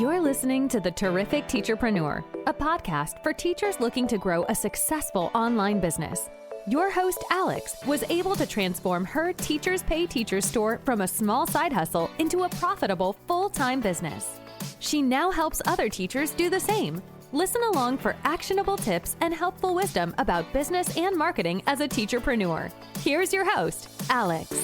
You're listening to the Terrific Teacherpreneur, a podcast for teachers looking to grow a successful online business. Your host, Alex, was able to transform her Teachers Pay Teachers store from a small side hustle into a profitable full-time business. She now helps other teachers do the same. Listen along for actionable tips and helpful wisdom about business and marketing as a teacherpreneur. Here's your host, Alex.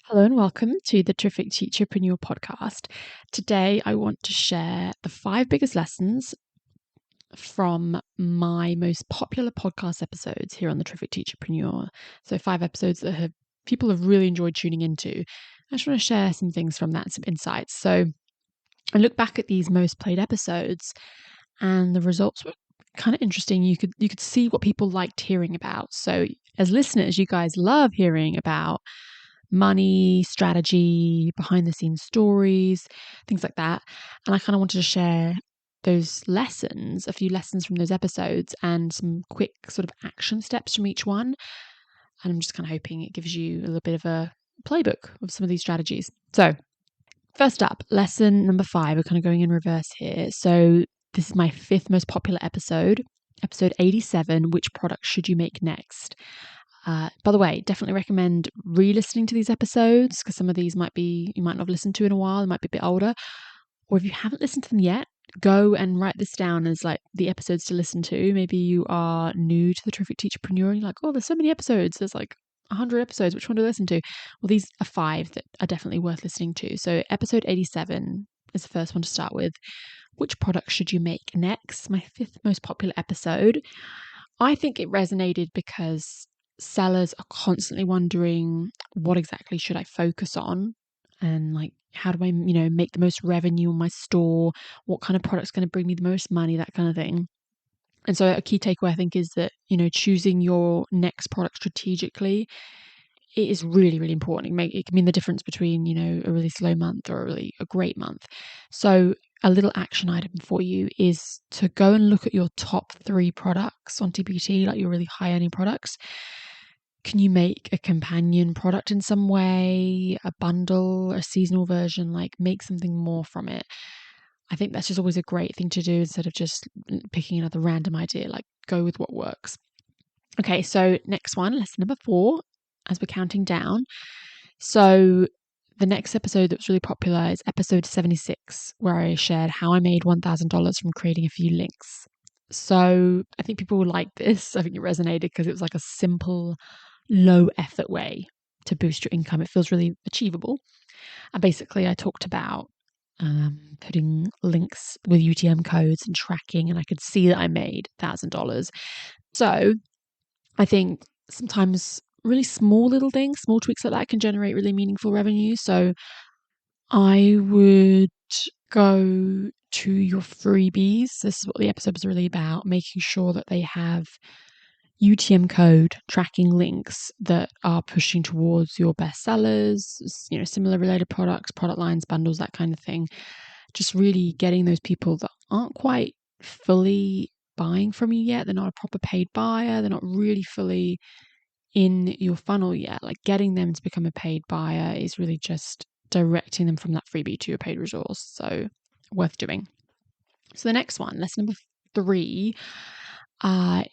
Hello and welcome to the Terrific Teacherpreneur podcast. Today I want to share the 5 biggest lessons from my most popular podcast episodes here on the Terrific Teacherpreneur. So 5 episodes that people have really enjoyed tuning into. I just want to share some things from that, some insights. So I look back at these most played episodes and the results were kind of interesting. You could see what people liked hearing about. So as listeners, you guys love hearing about money, strategy, behind the scenes stories, things like that. And I kind of wanted to share those lessons, a few lessons from those episodes and some quick sort of action steps from each one. And I'm just kind of hoping it gives you a little bit of a playbook of some of these strategies. So first up, lesson number 5, we're kind of going in reverse here. So this is my 5th most popular episode 87, which product should you make next? By the way, definitely recommend re-listening to these episodes because some of these you might not have listened to in a while, they might be a bit older. Or if you haven't listened to them yet, go and write this down as like the episodes to listen to. Maybe you are new to the Terrific Teacherpreneur and you're like, oh, there's so many episodes. There's like 100 episodes. Which one do I listen to? Well, these are 5 that are definitely worth listening to. So episode 87 is the first one to start with. Which product should you make next? My 5th most popular episode. I think it resonated because sellers are constantly wondering, what exactly should I focus on? And like, how do I, make the most revenue on my store? What kind of product's going to bring me the most money? That kind of thing. And so a key takeaway, I think, is that, choosing your next product strategically, it is really, really important. It can mean the difference between, a really slow month or a great month. So a little action item for you is to go and look at your top 3 products on TPT, like your really high earning products. Can you make a companion product in some way, a bundle, a seasonal version, like make something more from it? I think that's just always a great thing to do instead of just picking another random idea, like go with what works. Okay, so next one, lesson number 4, as we're counting down. So the next episode that was really popular is episode 76, where I shared how I made $1,000 from creating a few links. So I think people will like this. I think it resonated because it was like a simple, low effort way to boost your income. It feels really achievable. And basically I talked about putting links with UTM codes and tracking, and I could see that I made $1,000. So I think sometimes really small little things, small tweaks like that can generate really meaningful revenue. So I would go to your freebies. This is what the episode is really about, making sure that they have UTM code tracking links that are pushing towards your bestsellers, similar related products, product lines, bundles, that kind of thing. Just really getting those people that aren't quite fully buying from you yet. They're not a proper paid buyer. They're not really fully in your funnel yet. Like getting them to become a paid buyer is really just directing them from that freebie to a paid resource. So worth doing. So the next one, lesson number 3,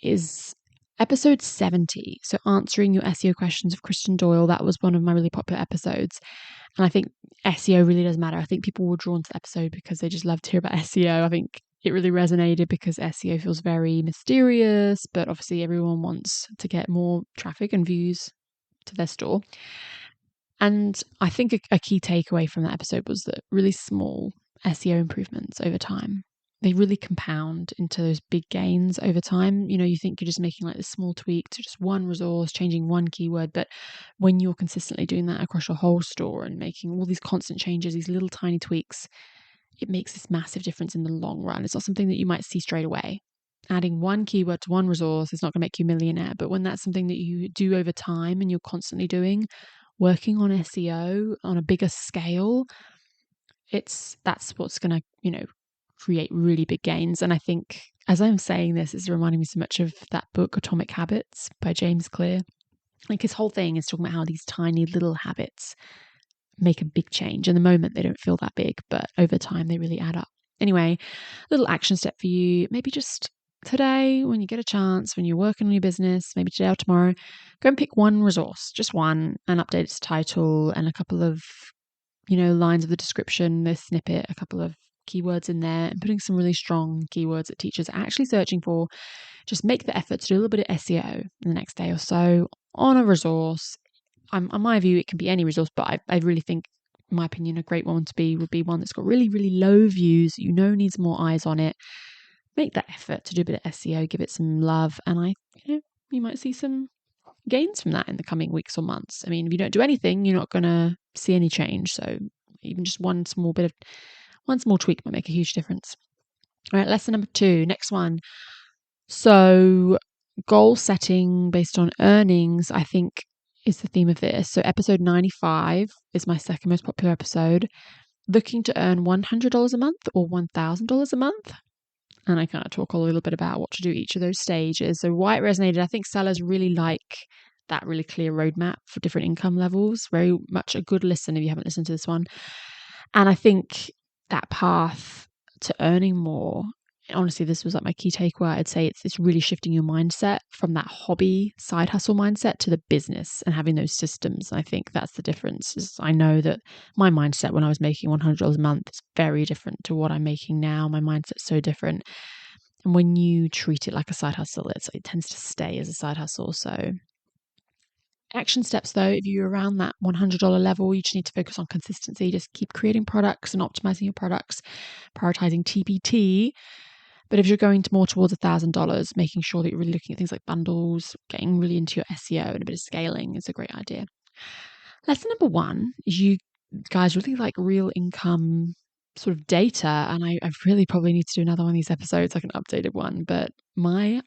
is episode 70. So answering your SEO questions of Kristen Doyle. That was one of my really popular episodes. And I think SEO really does matter. I think people were drawn to the episode because they just love to hear about SEO. I think it really resonated because SEO feels very mysterious, but obviously everyone wants to get more traffic and views to their store. And I think a key takeaway from that episode was that really small SEO improvements over time, they really compound into those big gains over time. You think you're just making like this small tweak to just one resource, changing one keyword. But when you're consistently doing that across your whole store and making all these constant changes, these little tiny tweaks, it makes this massive difference in the long run. It's not something that you might see straight away. Adding one keyword to one resource is not going to make you a millionaire. But when that's something that you do over time and you're constantly doing, working on SEO on a bigger scale, that's what's going to, create really big gains. And I think as I'm saying this, it's reminding me so much of that book, Atomic Habits by James Clear. Like his whole thing is talking about how these tiny little habits make a big change. In the moment, they don't feel that big, but over time, they really add up. Anyway, little action step for you. Maybe just today, when you get a chance, when you're working on your business, maybe today or tomorrow, go and pick one resource, just one, and update its title and a couple of, lines of the description, the snippet, a couple of keywords in there, and putting some really strong keywords that teachers are actually searching for. Just make the effort to do a little bit of SEO in the next day or so on a resource. On my view, it can be any resource, but I really think, in my opinion, a great one would be one that's got really, really low views, needs more eyes on it. Make that effort to do a bit of SEO, give it some love, and you might see some gains from that in the coming weeks or months. I mean, if you don't do anything, you're not going to see any change. So even just one small tweak might make a huge difference. All right, lesson number 2, next one. So goal setting based on earnings, I think, is the theme of this. So episode 95 is my second most popular episode. Looking to earn $100 a month or $1,000 a month. And I kind of talk a little bit about what to do each of those stages. So why it resonated, I think sellers really like that really clear roadmap for different income levels. Very much a good listen if you haven't listened to this one. And I think that path to earning more, honestly, this was like my key takeaway. I'd say it's really shifting your mindset from that hobby side hustle mindset to the business and having those systems. I think that's the difference. Is I know that my mindset when I was making $100 a month is very different to what I'm making now. My mindset's so different. And when you treat it like a side hustle, it tends to stay as a side hustle. So action steps though, if you're around that $100 level, you just need to focus on consistency. Just keep creating products and optimizing your products, prioritizing TPT. But if you're going more towards $1,000, making sure that you're really looking at things like bundles, getting really into your SEO and a bit of scaling is a great idea. Lesson number 1 is you guys really like real income sort of data. And I really probably need to do another one of these episodes, like an updated one. But my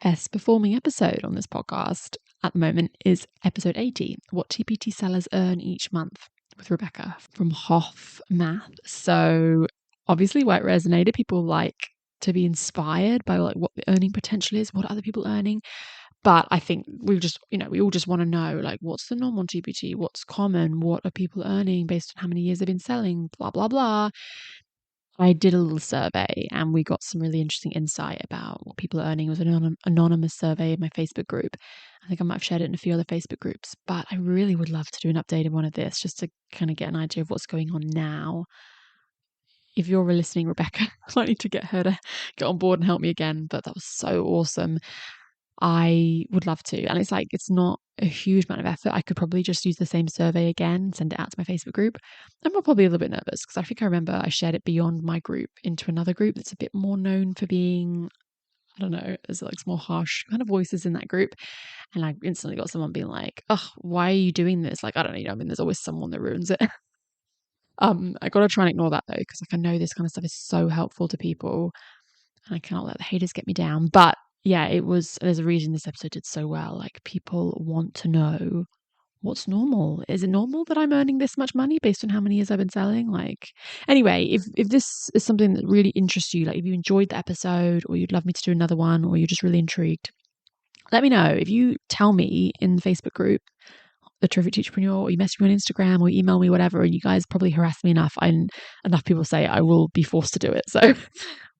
best performing episode on this podcast at the moment is episode 80, What TPT Sellers Earn Each Month, with Rebecca from Hoff Math. So obviously why it resonated, people like to be inspired by like what the earning potential is, what are other people earning. But I think we all just want to know, like, what's the normal TPT, what's common, what are people earning based on how many years they've been selling, blah, blah, blah. I did a little survey and we got some really interesting insight about what people are earning. It was an anonymous survey in my Facebook group. I think I might have shared it in a few other Facebook groups, but I really would love to do an updated one of this just to kind of get an idea of what's going on now. If you're listening, Rebecca, I need to get her to get on board and help me again, but that was so awesome. I would love to. And it's not a huge amount of effort. I could probably just use the same survey again, send it out to my Facebook group. I'm probably a little bit nervous because I think I remember I shared it beyond my group into another group that's a bit more known for being, I don't know, there's like some more harsh kind of voices in that group. And I instantly got someone being like, oh, why are you doing this? Like, I don't know, I mean, there's always someone that ruins it. I got to try and ignore that though, because like I know this kind of stuff is so helpful to people and I cannot let the haters get me down. But yeah, there's a reason this episode did so well. Like people want to know what's normal. Is it normal that I'm earning this much money based on how many years I've been selling? Like, anyway, if this is something that really interests you, like if you enjoyed the episode or you'd love me to do another one or you're just really intrigued, let me know. If you tell me in the Facebook group, the Terrific Teacherpreneur, or you message me on Instagram or email me, whatever, and you guys probably harass me enough, and enough people say I will be forced to do it. So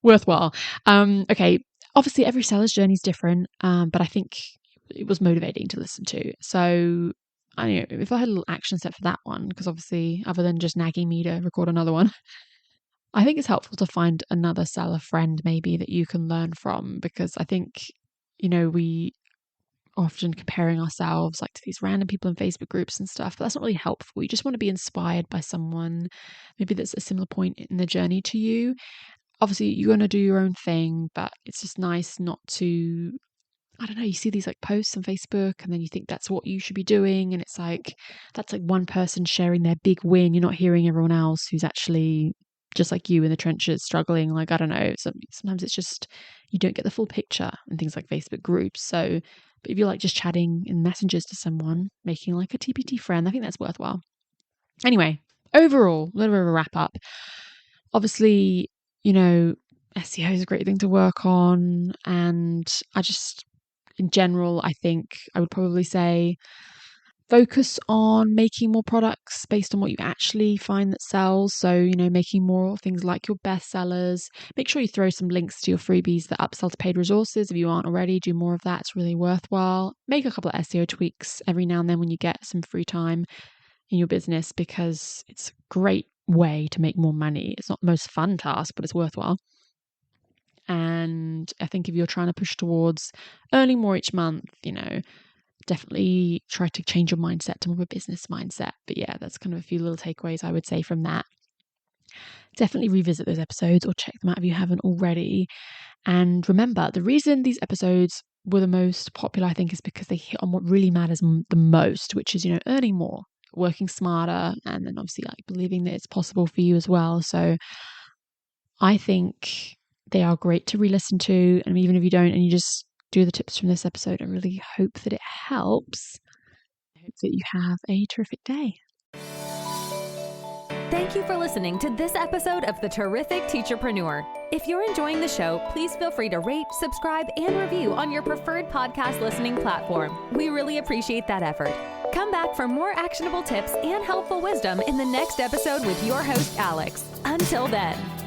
worthwhile. Okay. Obviously, every seller's journey is different, but I think it was motivating to listen to. So, I don't know if I had a little action step for that one, because obviously, other than just nagging me to record another one, I think it's helpful to find another seller friend maybe that you can learn from, because I think, we often comparing ourselves like to these random people in Facebook groups and stuff, but that's not really helpful. You just want to be inspired by someone maybe that's at a similar point in the journey to you. Obviously you're going to do your own thing, but it's just nice not to, I don't know, you see these like posts on Facebook and then you think that's what you should be doing. And it's like, that's like one person sharing their big win. You're not hearing everyone else who's actually just like you in the trenches struggling. Like, I don't know, sometimes it's just, you don't get the full picture in things like Facebook groups. So, but if you're like just chatting in messages to someone, making like a TPT friend, I think that's worthwhile. Anyway, overall, a little bit of a wrap up. Obviously, SEO is a great thing to work on. And I just, in general, I think I would probably say focus on making more products based on what you actually find that sells. So, making more things like your bestsellers. Make sure you throw some links to your freebies that upsell to paid resources. If you aren't already, do more of that. It's really worthwhile. Make a couple of SEO tweaks every now and then when you get some free time in your business, because it's a great way to make more money. It's not the most fun task, but it's worthwhile. And I think if you're trying to push towards earning more each month, definitely try to change your mindset to more of a business mindset. But yeah, that's kind of a few little takeaways I would say from that. Definitely revisit those episodes or check them out if you haven't already. And remember, the reason these episodes were the most popular, I think, is because they hit on what really matters the most, which is, earning more, working smarter, and then obviously believing that it's possible for you as well. So I think they are great to re-listen to. And even if you don't, and you just do the tips from this episode, I really hope that it helps. I hope that you have a terrific day. Thank you for listening to this episode of the Terrific Teacherpreneur. If you're enjoying the show, please feel free to rate, subscribe, and review on your preferred podcast listening platform. We really appreciate that effort. Come back for more actionable tips and helpful wisdom in the next episode with your host, Alex. Until then.